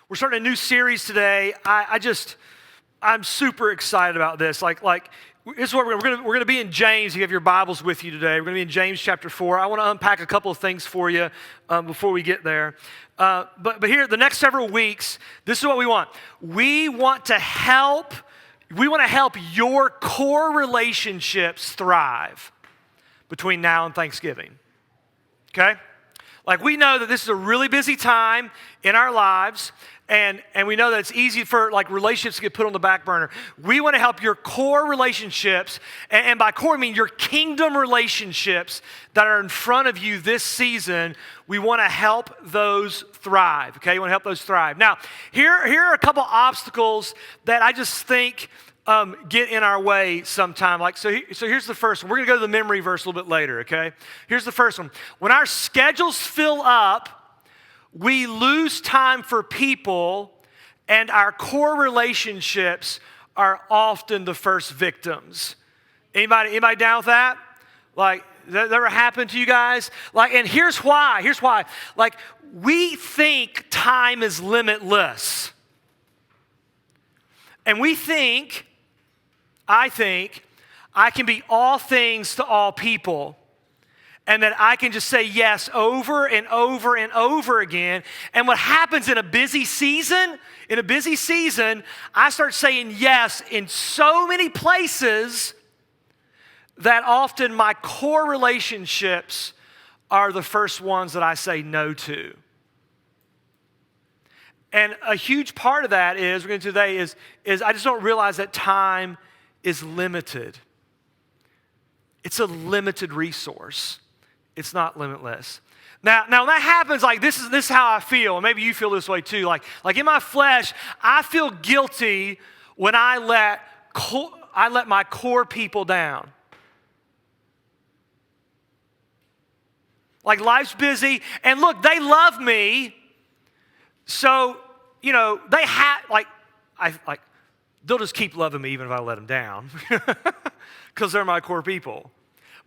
We're starting a new series today. I'm super excited about this. This is what we're going to be in James. You have your Bibles with you today. We're going to be in James chapter 4. I want to unpack a couple of things for you before we get there. But here, the next several weeks, this is what we want. We want to help your core relationships thrive between now and Thanksgiving. Okay? We know that this is a really busy time in our lives, and we know that it's easy for relationships to get put on the back burner. We want to help your core relationships, and by core I mean your kingdom relationships that are in front of you this season. We want to help those thrive. Okay, you want to help those thrive. Now, here are a couple obstacles that I just think get in our way sometime. So here's the first one. We're going to go to the memory verse a little bit later, okay? Here's the first one. When our schedules fill up, we lose time for people, and our core relationships are often the first victims. Anybody down with that? Does that ever happen to you guys? And here's why. We think time is limitless. And I think I can be all things to all people, and that I can just say yes over and over and over again. And what happens in a busy season, I start saying yes in so many places that often my core relationships are the first ones that I say no to. And a huge part of that is, we're going to today, is I just don't realize that time is limited. It's a limited resource. It's not limitless. Now when that happens, this is how I feel, and maybe you feel this way too. Like in my flesh, I feel guilty when I let my core people down. Life's busy, and look, they love me, so they they'll just keep loving me even if I let them down, because they're my core people.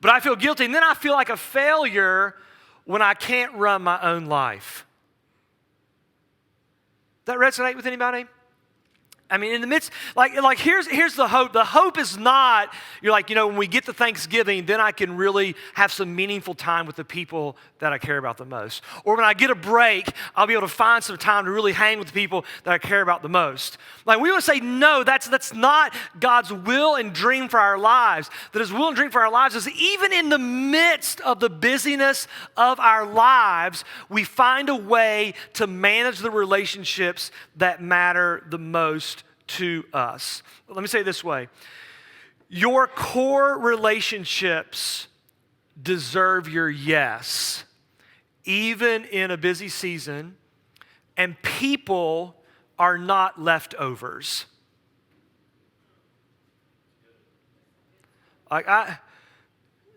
But I feel guilty, and then I feel like a failure when I can't run my own life. Does that resonate with anybody? I mean, in the midst, here's the hope. The hope is not, when we get to Thanksgiving, then I can really have some meaningful time with the people that I care about the most. Or when I get a break, I'll be able to find some time to really hang with the people that I care about the most. We want to say, no, that's not God's will and dream for our lives. That His will and dream for our lives is even in the midst of the busyness of our lives, we find a way to manage the relationships that matter the most to us. Let me say it this way. Your core relationships deserve your yes, even in a busy season, and people are not leftovers.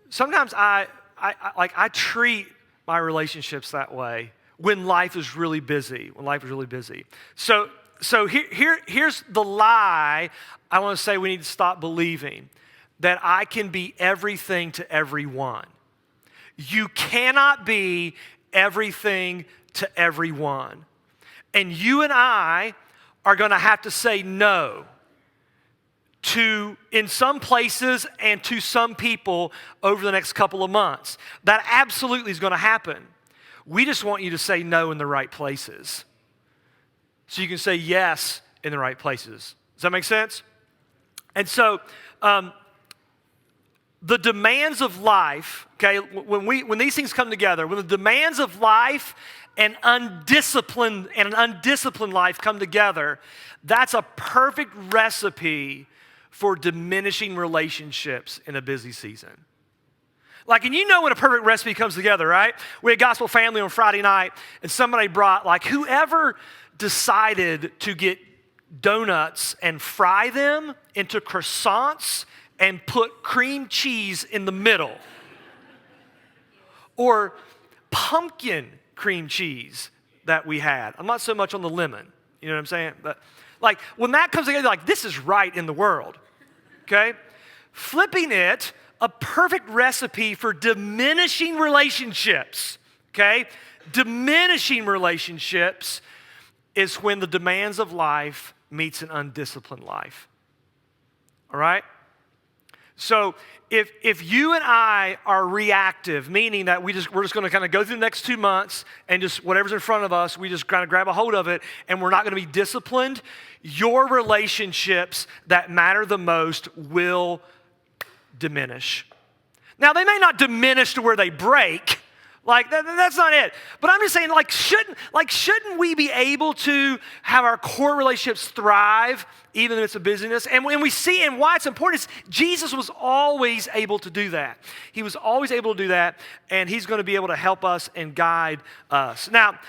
Sometimes I treat my relationships that way when life is really busy. So here's the lie I want to say we need to stop believing, that I can be everything to everyone. You cannot be everything to everyone. And you and I are going to have to say no to, in some places and to some people over the next couple of months. That absolutely is going to happen. We just want you to say no in the right places, so you can say yes in the right places. Does that make sense? And so, the demands of life, okay, when these things come together, when the demands of life and an undisciplined life come together, that's a perfect recipe for diminishing relationships in a busy season. And when a perfect recipe comes together, right? We had Gospel Family on Friday night, and somebody brought, whoever decided to get donuts and fry them into croissants and put cream cheese in the middle, or pumpkin cream cheese that we had. I'm not so much on the lemon, you know what I'm saying? But when that comes together, this is right in the world, okay? Flipping it, a perfect recipe for diminishing relationships, okay? Diminishing relationships is when the demands of life meets an undisciplined life. All right? So if you and I are reactive, meaning that we're just going to kind of go through the next 2 months and just whatever's in front of us, we just kind of grab a hold of it, and we're not going to be disciplined, your relationships that matter the most will diminish. Now, they may not diminish to where they break. Like, that's not it. But I'm just saying, shouldn't we be able to have our core relationships thrive, even if it's a busyness? And when we see, and why it's important is Jesus was always able to do that. He was always able to do that, and he's going to be able to help us and guide us. Now,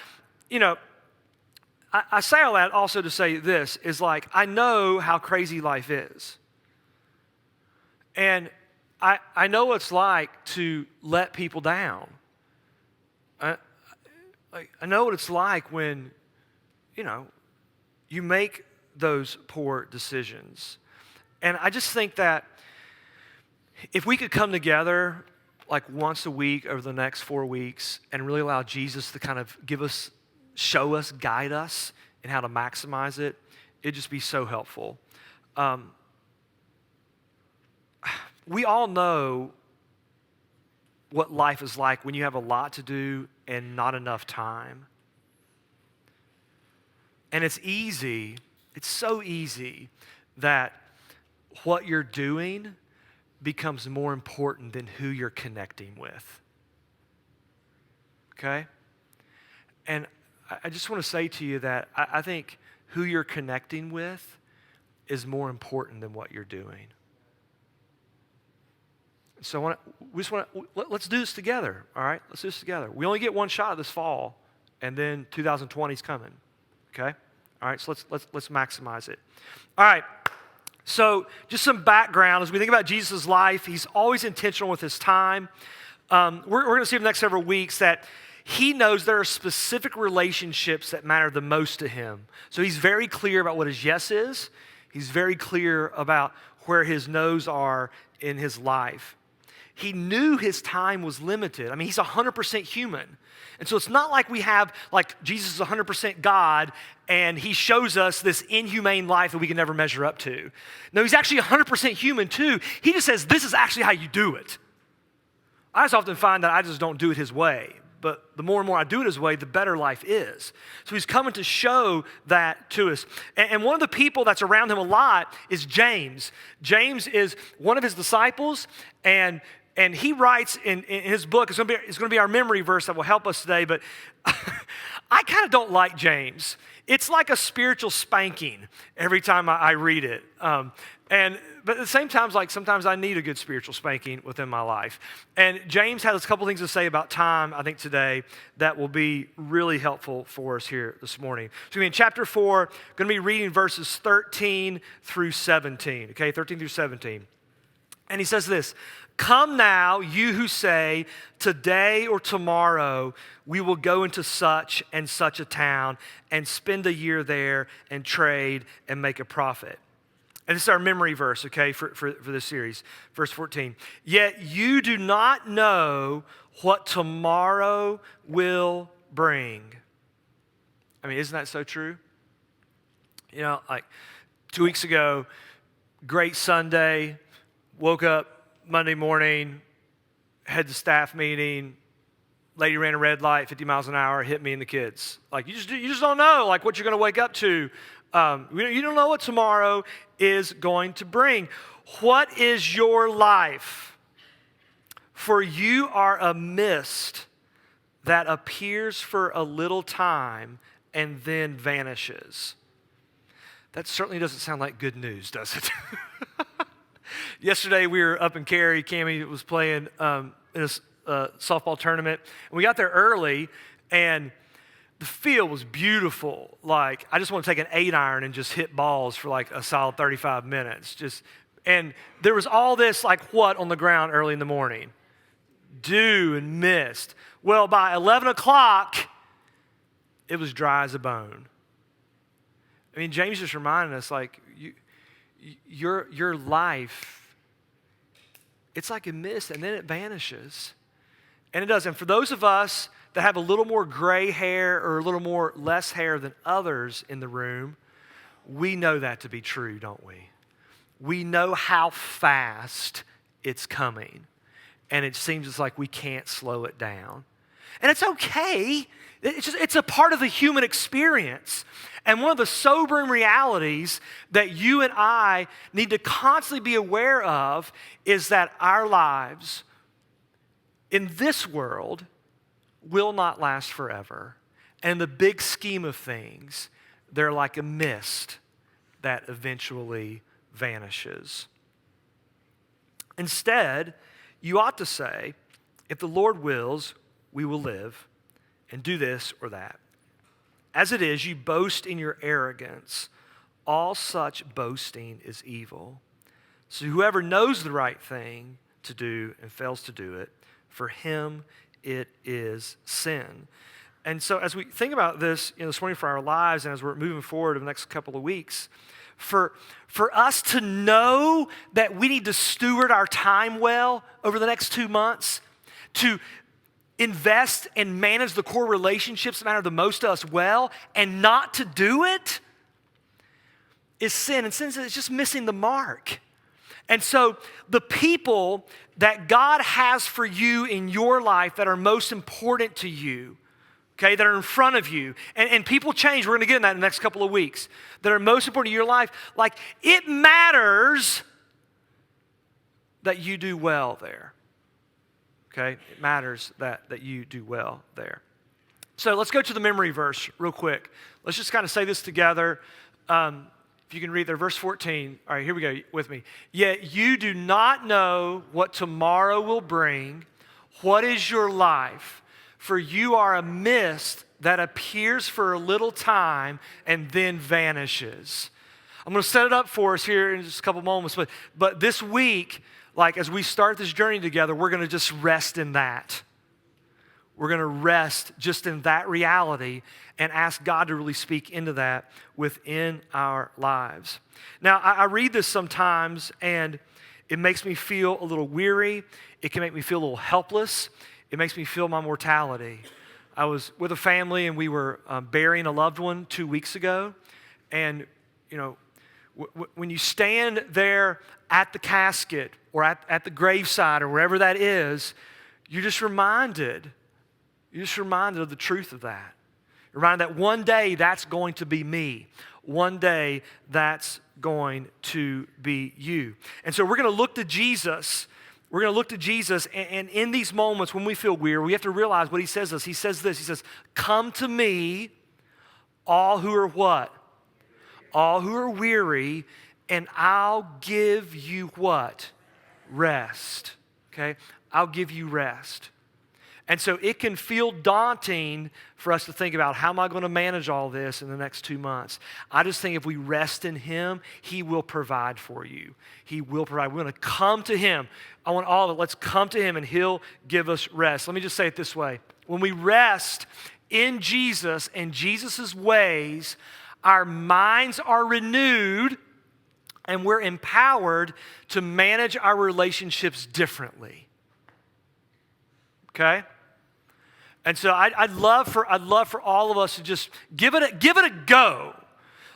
I say all that also to say this, is like, I know how crazy life is. And I know what it's like to let people down. I know what it's like when, you make those poor decisions. And I just think that if we could come together like once a week over the next 4 weeks and really allow Jesus to kind of show us, guide us in how to maximize it, it'd just be so helpful. We all know what life is like when you have a lot to do and not enough time. And it's so easy that what you're doing becomes more important than who you're connecting with. Okay? And I just want to say to you that I think who you're connecting with is more important than what you're doing. So let's do this together, all right? Let's do this together. We only get one shot this fall, and then 2020 is coming, okay? All right, so let's maximize it. All right, so just some background. As we think about Jesus' life, he's always intentional with his time. We're going to see in the next several weeks that he knows there are specific relationships that matter the most to him. So he's very clear about what his yes is. He's very clear about where his no's are in his life. He knew his time was limited. I mean, he's 100% human. And so it's not like we have, like, Jesus is 100% God, and he shows us this inhumane life that we can never measure up to. No, he's actually 100% human too. He just says, this is actually how you do it. I just often find that I just don't do it his way. But the more and more I do it his way, the better life is. So he's coming to show that to us. And one of the people that's around him a lot is James. James is one of his disciples, and he writes in his book, it's going to be our memory verse that will help us today, but I kind of don't like James. It's like a spiritual spanking every time I read it. But at the same time, like sometimes I need a good spiritual spanking within my life. And James has a couple things to say about time, I think, today that will be really helpful for us here this morning. So in chapter 4, going to be reading verses 13 through 17, okay, 13 through 17. And he says this, "Come now, you who say, today or tomorrow we will go into such and such a town and spend a year there and trade and make a profit." And this is our memory verse, okay, for this series. Verse 14. "Yet you do not know what tomorrow will bring." I mean, isn't that so true? Like 2 weeks ago, great Sunday, woke up Monday morning, had the staff meeting, lady ran a red light, 50 miles an hour, hit me and the kids. Like, you just don't know, like, what you're going to wake up to. You don't know what tomorrow is going to bring. What is your life? For you are a mist that appears for a little time and then vanishes. That certainly doesn't sound like good news, does it? Yesterday, we were up in Cary. Cammie was playing in a softball tournament. And we got there early, and the field was beautiful. Like, I just want to take an 8-iron and just hit balls for like a solid 35 minutes. And there was all this, like, what on the ground early in the morning? Dew and mist. Well, by 11 o'clock, it was dry as a bone. I mean, James just reminded us, like, your life, it's like a mist, and then it vanishes. And it does. And for those of us that have a little more gray hair or a little more less hair than others in the room, we know that to be true, don't we? We know how fast it's coming, and it seems it's like we can't slow it down. And it's okay. It's a part of the human experience. And one of the sobering realities that you and I need to constantly be aware of is that our lives in this world will not last forever. And in the big scheme of things, they're like a mist that eventually vanishes. Instead, you ought to say, if the Lord wills, we will live and do this or that. As it is, you boast in your arrogance. All such boasting is evil. So whoever knows the right thing to do and fails to do it, for him it is sin. And so as we think about this, this morning for our lives and as we're moving forward in the next couple of weeks, for us to know that we need to steward our time well over the next 2 months, to invest and manage the core relationships that matter the most to us well, and not to do it is sin. And sin is just missing the mark. And so the people that God has for you in your life that are most important to you, okay, that are in front of you, and people change, we're going to get in that in the next couple of weeks, that are most important to your life, like it matters that you do well there. Okay, it matters that you do well there. So let's go to the memory verse real quick. Let's just kind of say this together. If you can read there, verse 14. All right, here we go with me. Yet you do not know what tomorrow will bring. What is your life? For you are a mist that appears for a little time and then vanishes. I'm going to set it up for us here in just a couple moments, but this week, like as we start this journey together, we're going to just rest in that. We're going to rest just in that reality and ask God to really speak into that within our lives. Now, I read this sometimes and it makes me feel a little weary. It can make me feel a little helpless. It makes me feel my mortality. I was with a family and we were burying a loved one 2 weeks ago. And, when you stand there at the casket or at the graveside or wherever that is, you're just reminded of the truth of that. You're reminded that one day that's going to be me. One day that's going to be you. And so we're going to look to Jesus. We're going to look to Jesus, and in these moments when we feel weary, we have to realize what he says to us. He says this, he says, come to me, all who are what? All who are weary, and I'll give you what? Rest, okay? I'll give you rest. And so it can feel daunting for us to think about how am I going to manage all this in the next 2 months. I just think if we rest in him, he will provide for you. He will provide. We're going to come to him. I want all of it. Let's come to him and he'll give us rest. Let me just say it this way. When we rest in Jesus and Jesus' ways, our minds are renewed and we're empowered to manage our relationships differently. Okay? And so I'd love for all of us to just give it a go.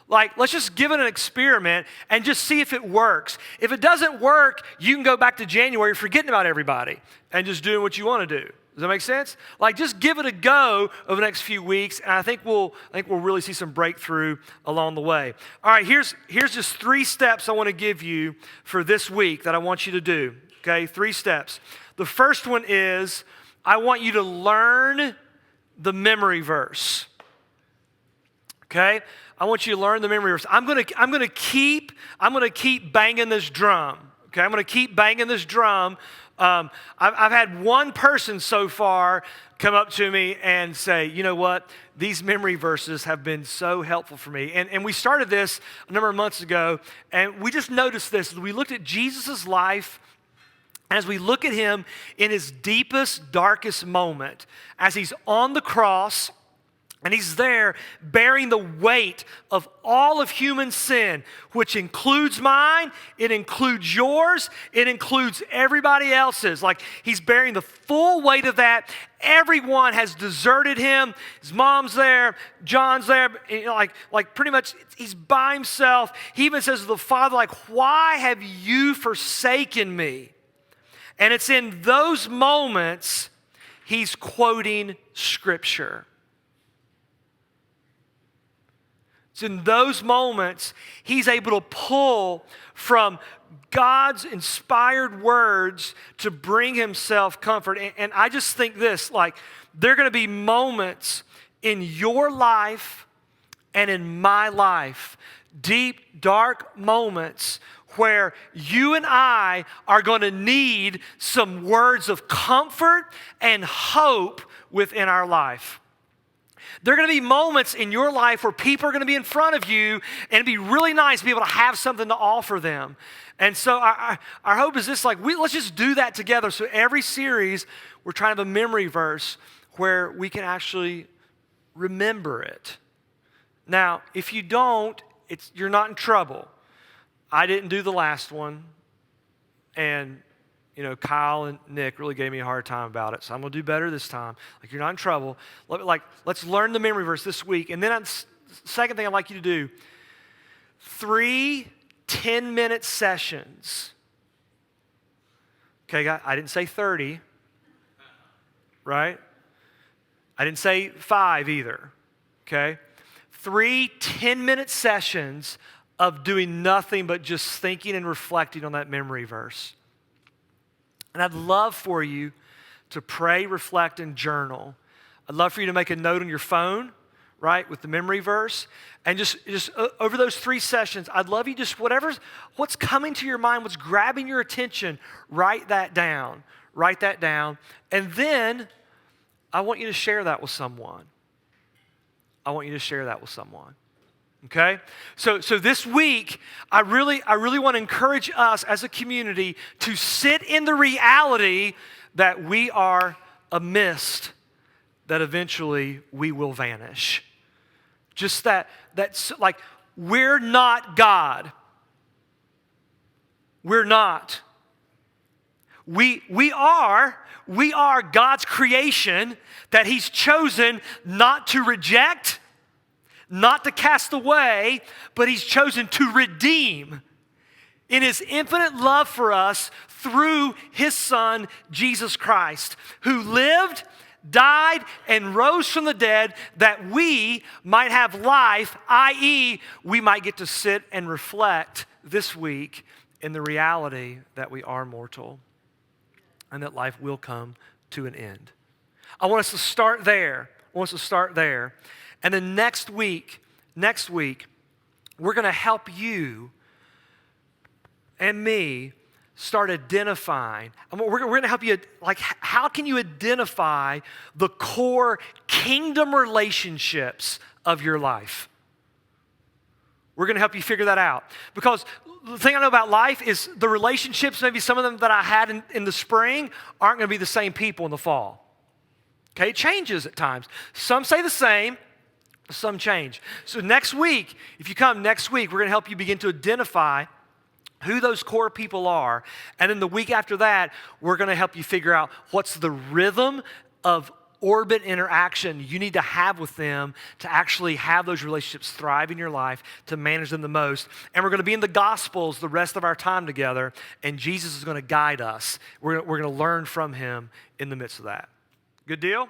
Like, let's just give it an experiment and just see if it works. If it doesn't work, you can go back to January forgetting about everybody and just doing what you want to do. Does that make sense? Like, just give it a go over the next few weeks, and I think we'll really see some breakthrough along the way. All right, here's just 3 steps I want to give you for this week that I want you to do. Okay, 3 steps. The first one is I want you to learn the memory verse. Okay, I want you to learn the memory verse. I'm gonna keep banging this drum. Okay, I'm gonna keep banging this drum. I've had one person so far come up to me and say, you know what, these memory verses have been so helpful for me. And we started this a number of months ago, and we just noticed this. We looked at Jesus' life, and as we look at him in his deepest, darkest moment, as he's on the cross, And he's there bearing the weight of all of human sin, which includes mine, it includes yours, it includes everybody else's. Like, he's bearing the full weight of that. Everyone has deserted him. His mom's there, John's there, like pretty much he's by himself. He even says to the Father, like, why have you forsaken me? And it's in those moments he's quoting Scripture. It's in those moments he's able to pull from God's inspired words to bring himself comfort. And I just think this, like, there are going to be moments in your life and in my life, deep, dark moments where you and I are going to need some words of comfort and hope within our life. There are going to be moments in your life where people are going to be in front of you, and it'd be really nice to be able to have something to offer them. And so our hope is this, like, let's just do that together. So every series, we're trying to have a memory verse where we can actually remember it. Now, if you don't, you're not in trouble. I didn't do the last one, and Kyle and Nick really gave me a hard time about it, so I'm going to do better this time. Like, you're not in trouble. Let's learn the memory verse this week. And then second thing I'd like you to do, 3 10-minute sessions. Okay, guys, I didn't say 30, right? I didn't say 5 either, okay? 3 10-minute sessions of doing nothing but just thinking and reflecting on that memory verse. And I'd love for you to pray, reflect, and journal. I'd love for you to make a note on your phone, right, with the memory verse. And just over those 3 sessions, I'd love you just what's coming to your mind, what's grabbing your attention, write that down. Write that down. And then I want you to share that with someone. Okay? So this week, I really want to encourage us as a community to sit in the reality that we are a mist, that eventually we will vanish. Just that's like, we're not God. We're not. We are God's creation that he's chosen not to reject, not to cast away, but he's chosen to redeem in his infinite love for us through his Son, Jesus Christ, who lived, died, and rose from the dead that we might have life, i.e., we might get to sit and reflect this week in the reality that we are mortal and that life will come to an end. I want us to start there. And then next week, we're going to help you and me start identifying. We're going to help you, like, how can you identify the core kingdom relationships of your life? We're going to help you figure that out. Because the thing I know about life is the relationships, maybe some of them that I had in the spring, aren't going to be the same people in the fall. Okay, it changes at times. Some stay the same, some change. So next week, if you come next week, we're going to help you begin to identify who those core people are. And then the week after that, we're going to help you figure out what's the rhythm of orbit interaction you need to have with them to actually have those relationships thrive in your life, to manage them the most. And we're going to be in the Gospels the rest of our time together, and Jesus is going to guide us. We're going to learn from him in the midst of that. Good deal?